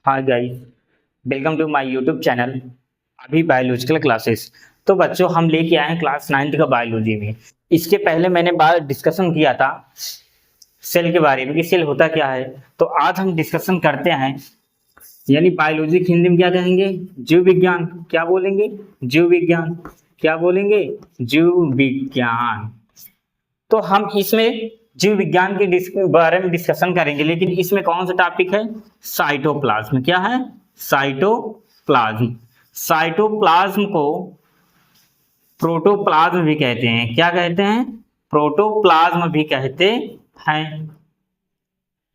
हाँ guys, welcome to my YouTube channel अभी biological classes. तो बच्चों, हम लेके आए हैं क्लास 9th का बायोलॉजी में। इसके पहले मैंने बार डिस्कशन किया था सेल के बारे में कि सेल होता क्या है। तो आज हम डिस्कशन करते हैं, यानी बायोलॉजी की हिंदी में क्या कहेंगे? जीव विज्ञान। क्या बोलेंगे? जीव विज्ञान। क्या बोलेंगे? जीव विज्ञान। तो हम इसमें जीव विज्ञान के बारे में डिस्कशन करेंगे, लेकिन इसमें कौन सा टॉपिक है? साइटोप्लाज्म। क्या है? साइटोप्लाज्म। साइटोप्लाज्म को प्रोटोप्लाज्म भी कहते हैं। क्या कहते हैं? प्रोटोप्लाज्म भी कहते हैं।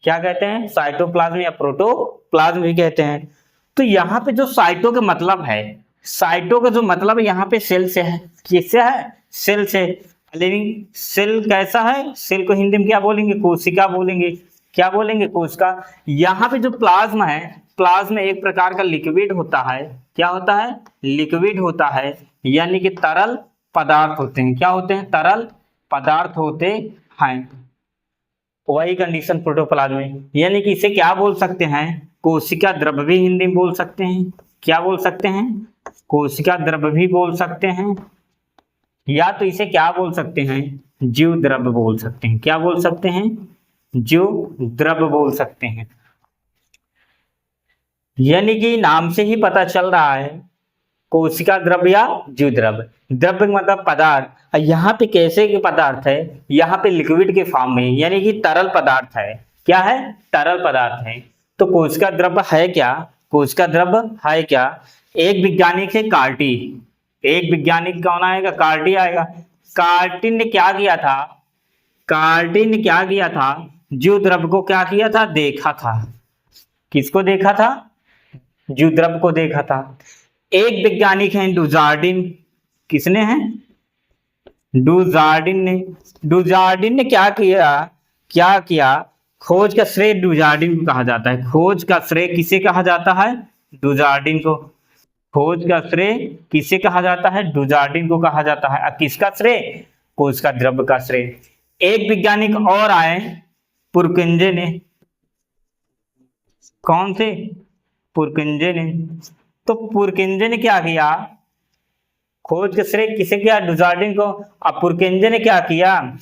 क्या कहते हैं? साइटोप्लाज्म या प्रोटोप्लाज्म भी कहते हैं। तो यहाँ पे जो साइटो का मतलब है, साइटो का जो मतलब है यहाँ पे सेल से है। किससे है? सेल से। लिविंग सेल कैसा है? सेल को हिंदी में क्या बोलेंगे? कोशिका बोलेंगे। क्या बोलेंगे? कोशिका। यहाँ पे जो प्लाज्मा है, प्लाज्मा एक प्रकार का लिक्विड होता है। क्या होता है? लिक्विड होता है, यानी कि तरल पदार्थ होते हैं। क्या होते हैं? तरल पदार्थ होते हैं। वही कंडीशन प्रोटोप्लाज्म में, यानी कि इसे क्या बोल सकते हैं? कोशिका द्रव्य भी हिंदी में बोल सकते हैं। क्या बोल सकते हैं? कोशिका द्रव्य भी बोल सकते हैं, या तो इसे क्या बोल सकते हैं? जीव द्रव्य बोल सकते हैं। क्या बोल सकते हैं? जीव द्रव्य बोल सकते हैं। यानी कि नाम से ही पता चल रहा है, कोशिका द्रव्य या जीव द्रव्य। द्रव्य मतलब पदार्थ, और यहाँ पे कैसे के पदार्थ है? यहाँ पे लिक्विड के फॉर्म में, यानी कि तरल पदार्थ है। क्या है? तरल पदार्थ है। तो कोशिका द्रव्य है क्या? कोशिका द्रव्य है क्या? एक वैज्ञानिक है कार्टी। एक वैज्ञानिक कौन आएगा? कार्टी आएगा। कार्टी ने क्या किया था? कार्टी ने क्या किया था? जीव द्रव्य को क्या किया था? देखा था। किसको देखा था? जीव द्रव्य को देखा था। एक वैज्ञानिक है डुजार्डिन। किसने है? डुजार्डिन ने। डुजार्डिन ने क्या किया? क्या किया? खोज का श्रेय डुजार्डिन को कहा जाता है। खोज का श्रेय किसे कहा जाता है? डुजार्डिन को। खोज का श्रेय किसे कहा जाता है? डुजार्डिन को कहा जाता है। किसका श्रेय? खोज का द्रव्य का श्रेय। एक वैज्ञानिक और आए, पुरकिंजे ने। कौन से? पुरकिंजे ने। तो पुरकिंजे ने क्या किया? खोज का श्रेय किसे किया? डुजार्डिन को। अब पुरकिंजे ने क्या किया?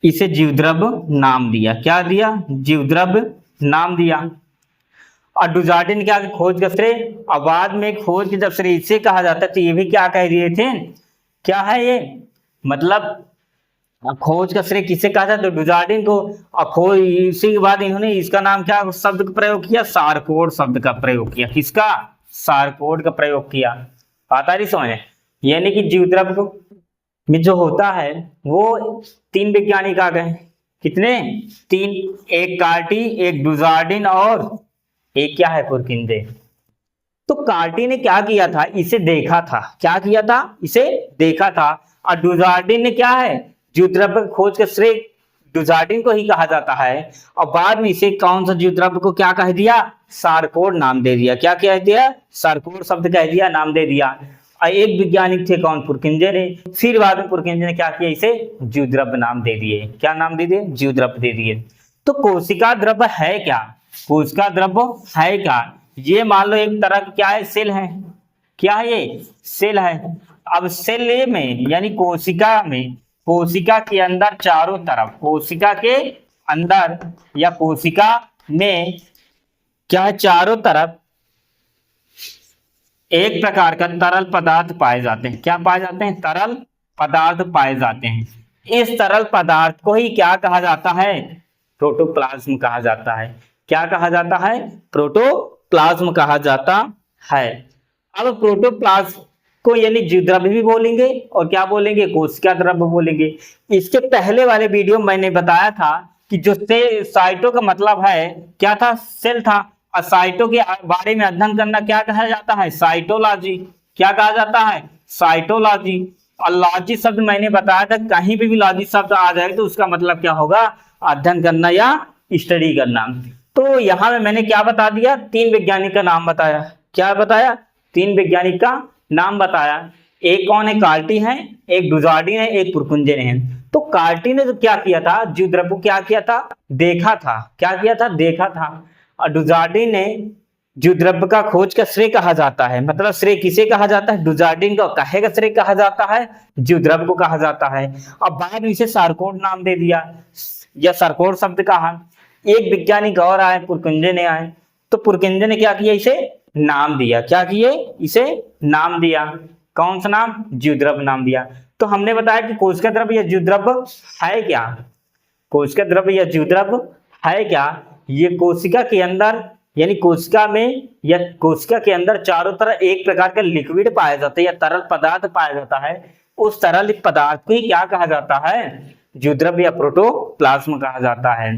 इसे जीवद्रव्य नाम दिया। क्या दिया? जीवद्रव्य नाम दिया। और डुजार्डिन ने क्या? खोज का श्रेय। और बाद में खोज के जब श्रेय इसे कहा जाता है, तो ये भी क्या कह दिए थे? क्या है ये? मतलब खोज का श्रेय किसे कहा था? तो डुजार्डिन को। और खोज इसी के बाद इन्होंने इसका नाम क्या शब्द का प्रयोग किया? सारकोड शब्द का प्रयोग किया। किसका? सारकोड का प्रयोग किया। आता नहीं समझ? यानी कि जीवद्रव्य को में जो होता है वो 3 वैज्ञानिक आ गए। कितने? 3। एक कार्टी, एक डुजार्डिन और एक क्या है? पुरकिंजे। तो कार्टी ने क्या किया था? इसे देखा था। क्या किया था? इसे देखा था। और डुजार्डिन ने क्या है? जीवद्रव्य खोज का श्रेय डुजार्डिन को ही कहा जाता है। और बाद में इसे कौन सा जीवद्रव्य को क्या कह दिया? सारकोड नाम दे दिया। क्या कह दिया? सारकोड शब्द कह दिया, नाम दे दिया। और एक वैज्ञानिक थे कौन? पुरकिंजे ने। फिर बाद में पुरकिंजे ने क्या किया? इसे जीवद्रव्य नाम दे दिए। क्या नाम दे दिए? जीवद्रव्य दे दिए। तो कोशिका द्रव्य है क्या? कोशिका द्रव्य है क्या? ये मान लो एक तरह का क्या है? सेल है। क्या है ये? सेल है। अब सेल में, यानी कोशिका में, कोशिका के अंदर चारों तरफ, कोशिका के अंदर या कोशिका में क्या है? चारों तरफ एक प्रकार का तरल पदार्थ पाए जाते हैं। क्या पाए जाते हैं? तरल पदार्थ पाए जाते हैं। इस तरल पदार्थ को ही क्या कहा जाता है? प्रोटोप्लाज्म कहा जाता है। क्या कहा जाता है? प्रोटोप्लाज्म कहा जाता है। अब प्रोटोप्लाज्म को यानी जीवद्रव्य भी बोलेंगे और क्या बोलेंगे? कोशिका द्रव्य बोलेंगे। इसके पहले वाले वीडियो में मैंने बताया था कि जो साइटो का मतलब है क्या था? सेल था। और साइटो के बारे में अध्ययन करना क्या कहा जाता है? साइटोलॉजी। क्या कहा जाता है? साइटोलॉजी। और लॉजी शब्द मैंने बताया था, कहीं भी लॉजी शब्द आ जाए तो उसका मतलब क्या होगा? अध्ययन करना या स्टडी करना। तो यहाँ में मैंने क्या बता दिया? 3 वैज्ञानिक का नाम बताया। क्या बताया? 3 वैज्ञानिक का नाम बताया। एक कौन है? कार्टी है, एक डुजार्डिन है, एक पुरकिंजे है। तो कार्टी ने तो क्या किया था, जीवद्रव्य को क्या किया था, देखा था। क्या किया था, देखा था। और डुजार्डिन ने जीवद्रव्य का खोज का श्रेय कहा जाता है, मतलब श्रेय किसे कहा जाता है, डुजार्डिन का काहे का श्रेय कहा जाता है, जीवद्रव्य को कहा जाता है। अब बाद में इसे सारकोड नाम दे दिया, या सारकोड शब्द कहा। एक वैज्ञानिक और आए, पुरकुंजे ने आए, तो पुरकुंजे ने क्या किया, इसे नाम दिया। क्या किए, इसे नाम दिया। कौन सा नाम, जीवद्रव्य नाम दिया। तो हमने बताया कि कोशिका द्रव्य या जीवद्रव्य है क्या, कोशिका द्रव्य या जीवद्रव्य है क्या, ये कोशिका के अंदर, यानी कोशिका में या कोशिका के अंदर चारों तरफ एक प्रकार का लिक्विड पाया जाता है या तरल पदार्थ पाया जाता है। उस तरल पदार्थ को ही क्या कहा जाता है, जीवद्रव्य या प्रोटोप्लाज्म कहा जाता है।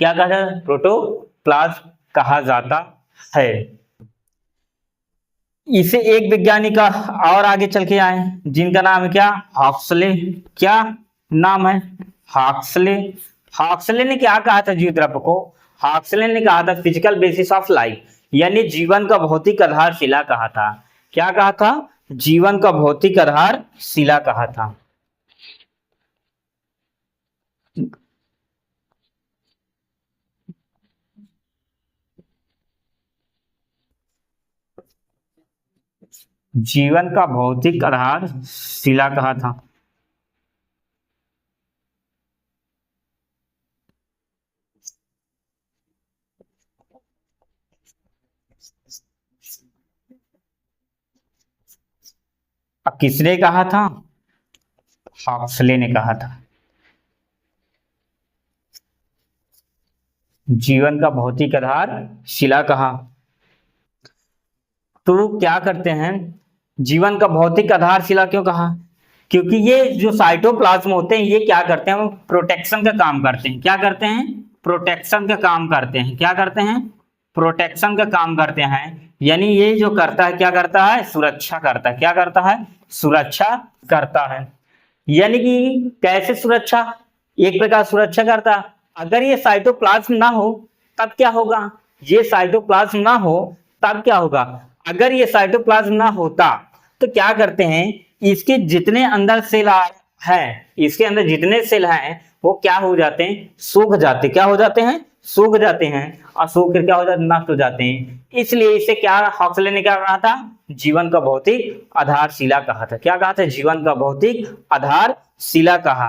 क्या कहा जाता है, प्रोटोप्लाज्म कहा जाता है। इसे एक वैज्ञानिक और आगे चल के आए, जिनका नाम है क्या, हॉक्सले। क्या नाम है, हॉक्सले। हॉक्सले ने क्या कहा था जीवद्रव्य को, हॉक्सले ने कहा था फिजिकल बेसिस ऑफ लाइफ, यानी जीवन का भौतिक आधारशिला कहा था। क्या कहा था, जीवन का भौतिक आधारशिला कहा था। जीवन का भौतिक आधारशिला कहा था। अब किसने कहा था, हॉक्सले ने कहा था। जीवन का भौतिक आधारशिला कहा। तो क्या करते हैं, जीवन का भौतिक आधारशिला क्यों कहा, क्योंकि ये जो साइटोप्लाज्म होते हैं ये क्या करते हैं, वो प्रोटेक्शन का काम करते हैं। क्या करते हैं, प्रोटेक्शन का काम करते हैं। क्या करते हैं, प्रोटेक्शन का काम करते हैं। यानी ये जो करता है, क्या करता है, सुरक्षा करता है। क्या करता है, सुरक्षा करता है। यानी कि कैसे सुरक्षा, एक प्रकार सुरक्षा करता। अगर ये साइटोप्लाज्म ना हो तब क्या होगा, ये साइटोप्लाज्म ना हो तब क्या होगा, अगर ये साइटोप्लाज्म ना होता तो क्या करते हैं, इसके जितने अंदर सेल है, इसके अंदर जितने सेल हैं वो क्या हो जाते हैं, सूख जाते। क्या हो जाते हैं, सूख जाते हैं। और सूख कर क्या हो जाते, नष्ट हो जाते हैं। इसलिए इसे क्या, हॉक्सले ने क्या कहा था, जीवन का भौतिक आधारशिला कहा था। क्या कहा था, जीवन का भौतिक आधारशिला कहा।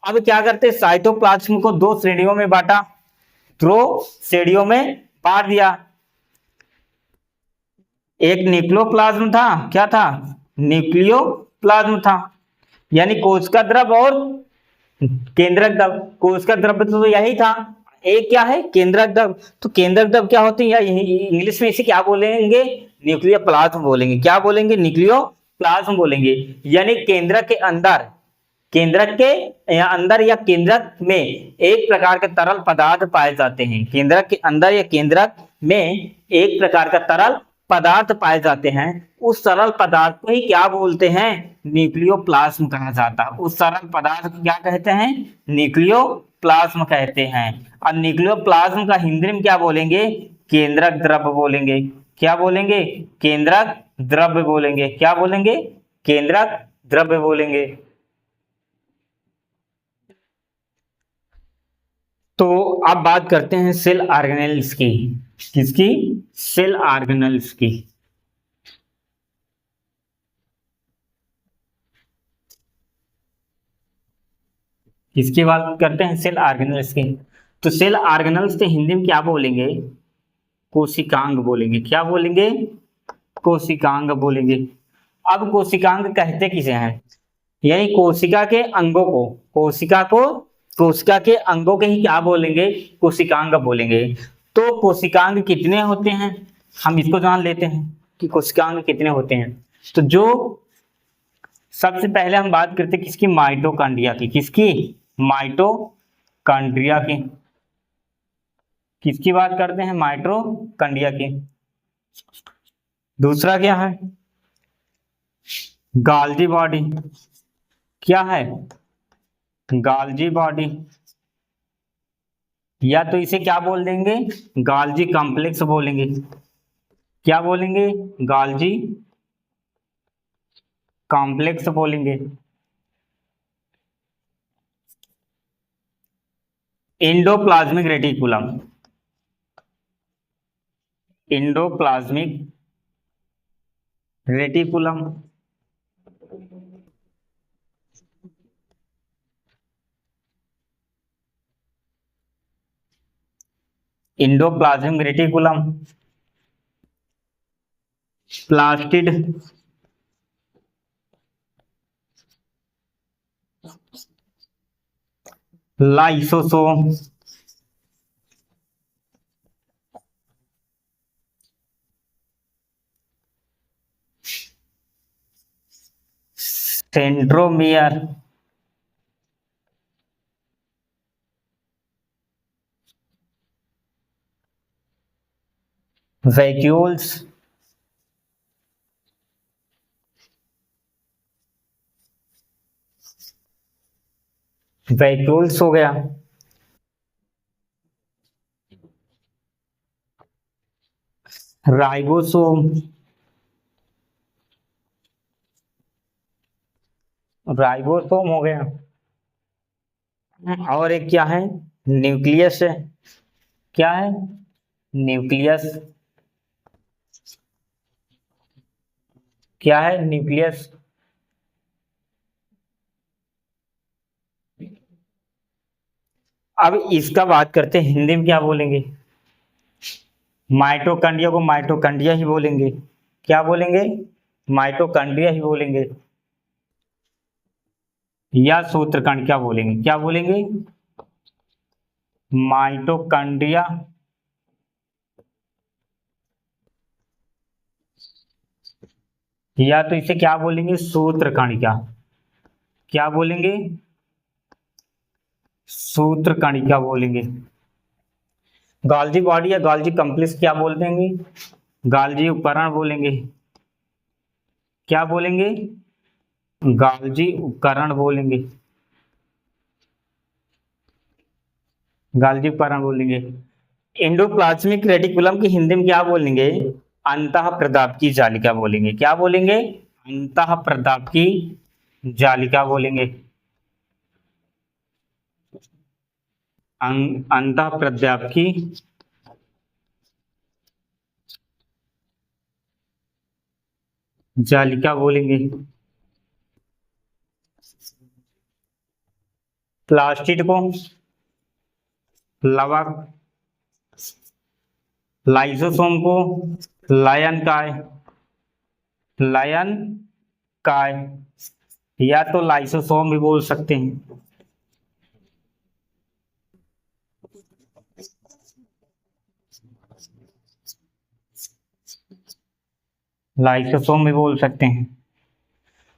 अब क्या करते, साइटोप्लाज्म को दो श्रेणियों में बांटा, दो श्रेणियों में बांट दिया। एक न्यूक्लियोप्लाज्म था, क्या था, न्यूक्लियोप्लाज्म था, यानी कोशिका द्रव्य और केंद्रक द्रव्य। कोशिका द्रव्य तो यही था, एक क्या है, केंद्रक द्रव्य। तो केंद्रक द्रव्य क्या होती है, इंग्लिश में इसे क्या बोलेंगे, न्यूक्लियोप्लाज्म बोलेंगे। क्या बोलेंगे, न्यूक्लियोप्लाज्म बोलेंगे। यानी केंद्रक के अंदर, केंद्रक के अंदर या केंद्रक में एक प्रकार के तरल पदार्थ पाए जाते हैं। केंद्रक के अंदर या केंद्रक में एक प्रकार का तरल पदार्थ पाए जाते हैं। उस तरल पदार्थ को ही क्या बोलते हैं, न्यूक्लियोप्लाज्म कहा जाता है। उस तरल पदार्थ को क्या कहते हैं, न्यूक्लियोप्लाज्म कहते हैं। और न्यूक्लियोप्लाज्म का हिंदी में क्या बोलेंगे, केंद्रक द्रव्य बोलेंगे। क्या बोलेंगे, केंद्रक द्रव्य बोलेंगे। क्या बोलेंगे, केंद्रक द्रव्य बोलेंगे। तो अब बात करते हैं सेल ऑर्गेनेल्स की। किसकी, सेल ऑर्गेनेल्स की। किसकी बात करते हैं, सेल ऑर्गेनेल्स की। तो सेल ऑर्गेनेल्स के हिंदी में क्या बोलेंगे, कोशिकांग बोलेंगे। क्या बोलेंगे, कोशिकांग बोलेंगे। अब कोशिकांग कहते किसे हैं, यानी कोशिका के अंगों को, कोशिका को, कोशिका के अंगों के ही क्या बोलेंगे, कोशिकांग बोलेंगे। तो कोशिकांग कितने होते हैं, हम इसको जान लेते हैं कि कोशिकांग कितने होते हैं। तो जो सबसे पहले हम बात करते हैं किसकी, माइटोकॉन्ड्रिया की। किसकी, माइटोकॉन्ड्रिया की। किसकी बात करते हैं, माइटोकॉन्ड्रिया की। दूसरा क्या है, गाल्जी बॉडी। क्या है, गाल्जी बॉडी, या तो इसे क्या बोल देंगे, गाल्जी कॉम्प्लेक्स बोलेंगे। क्या बोलेंगे, गाल्जी कॉम्प्लेक्स बोलेंगे। Endoplasmic reticulum, endoplasmic reticulum, endoplasmic reticulum, plastid, lysosome, centromere, vacuoles, vacuoles हो गया, राइबोसोम, राइबोसोम हो गया, और एक क्या है, न्यूक्लियस है, क्या है, न्यूक्लियस, क्या है, न्यूक्लियस। अब इसका बात करते हैं हिंदी में क्या बोलेंगे। माइटोकॉन्ड्रिया को माइटोकॉन्ड्रिया ही बोलेंगे, क्या बोलेंगे, माइटोकॉन्ड्रिया ही बोलेंगे, या सूत्रकण क्या बोलेंगे, क्या बोलेंगे, माइटोकॉन्ड्रिया, या तो इसे क्या बोलेंगे, सूत्रकणिका, क्या बोलेंगे, सूत्रकणिका बोलेंगे। गॉल्जी बॉडी या गॉल्जी कॉम्प्लेक्स क्या बोल देंगे, गॉल्जी उपकरण बोलेंगे, क्या बोलेंगे, गॉल्जी उपकरण बोलेंगे, गॉल्जी उपकरण बोलेंगे। एंडोप्लाज्मिक रेटिकुलम की हिंदी में क्या बोलेंगे, अंतः प्रदापकी जालिका बोलेंगे, क्या बोलेंगे, अंतः प्रदापकी जालिका बोलेंगे, अंतः प्रदापकी जालिका बोलेंगे। प्लास्टिड को लवक, लाइसोसोम को लायन काय, लायन काय, या तो लाइसोसोम भी बोल सकते हैं, लाइसोसोम भी बोल सकते हैं।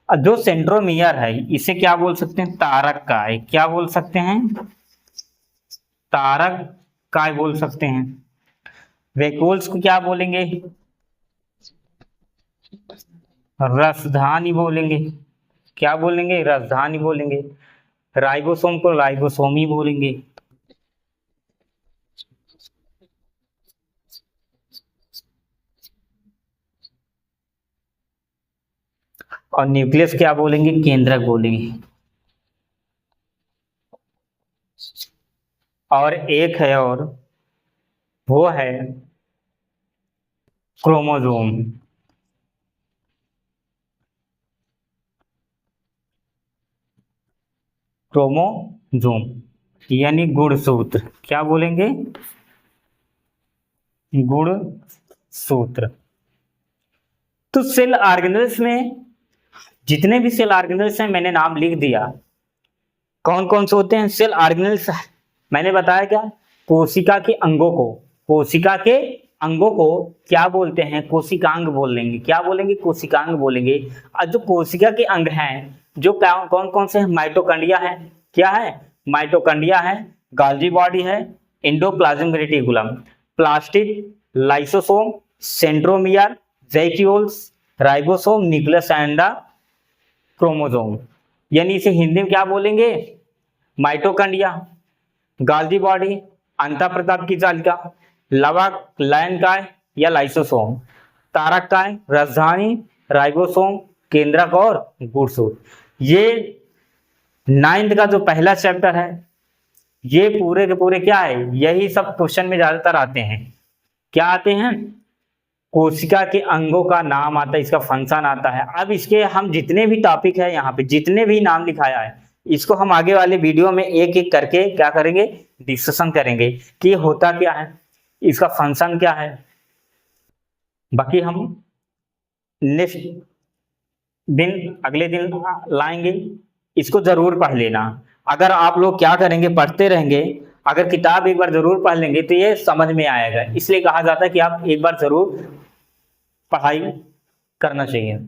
जो सेंट्रोमियर है इसे क्या बोल सकते हैं, तारक काय, क्या बोल सकते हैं, तारक काय बोल सकते हैं। वैक्यूल्स को क्या बोलेंगे, रसधानी बोलेंगे, क्या बोलेंगे, रसधानी बोलेंगे। राइबोसोम को राइबोसोमी बोलेंगे। और न्यूक्लियस क्या बोलेंगे, केंद्रक बोलेंगे। और एक है और वो है क्रोमोसोम, क्रोमोसोम यानी गुणसूत्र, क्या बोलेंगे, गुणसूत्र। तो सेल ऑर्गेनेल्स में जितने भी सेल ऑर्गेनेल्स हैं मैंने नाम लिख दिया, कौन कौन से होते हैं सेल ऑर्गेनेल्स। मैंने बताया क्या, कोशिका के अंगों को, कोशिका के अंगों को क्या बोलते हैं, कोशिकांग बोल लेंगे, क्या बोलेंगे, कोशिकांग बोलेंगे। और जो कोशिका के अंग हैं जो कौन कौन से हैं, माइटोकॉन्ड्रिया है, क्या है, माइटोकॉन्ड्रिया है, गोल्गी बॉडी है, endoplasmic reticulum, plastid, lysosome, centromere, vacuoles, ribosome, nucleus and chromosome. यानी इसे हिंदी में क्या बोलेंगे, माइटोकॉन्ड्रिया, गोल्गी बॉडी, अंतःप्रदाप की जालिका, लवक, लायन काय या लाइसोसोम, तारक काय, राजधानी, राइबोसोम, केंद्रक और गुणसूत्र। ये 9th का जो पहला चैप्टर है ये पूरे के पूरे क्या है, यही सब क्वेश्चन में ज्यादातर आते हैं। क्या आते हैं, कोशिका के अंगों का नाम आता है, इसका फंक्शन आता है। अब इसके हम जितने भी टॉपिक है यहाँ पे, जितने भी नाम लिखाया है, इसको हम आगे वाले वीडियो में एक एक करके क्या करेंगे, डिस्कशन करेंगे कि ये होता क्या है, इसका फंक्शन क्या है। बाकी हम नेक्स्ट दिन, अगले दिन लाएंगे, इसको जरूर पढ़ लेना। अगर आप लोग क्या करेंगे, पढ़ते रहेंगे, अगर किताब एक बार जरूर पढ़ लेंगे तो ये समझ में आएगा। इसलिए कहा जाता है कि आप एक बार जरूर पढ़ाई करना चाहिए।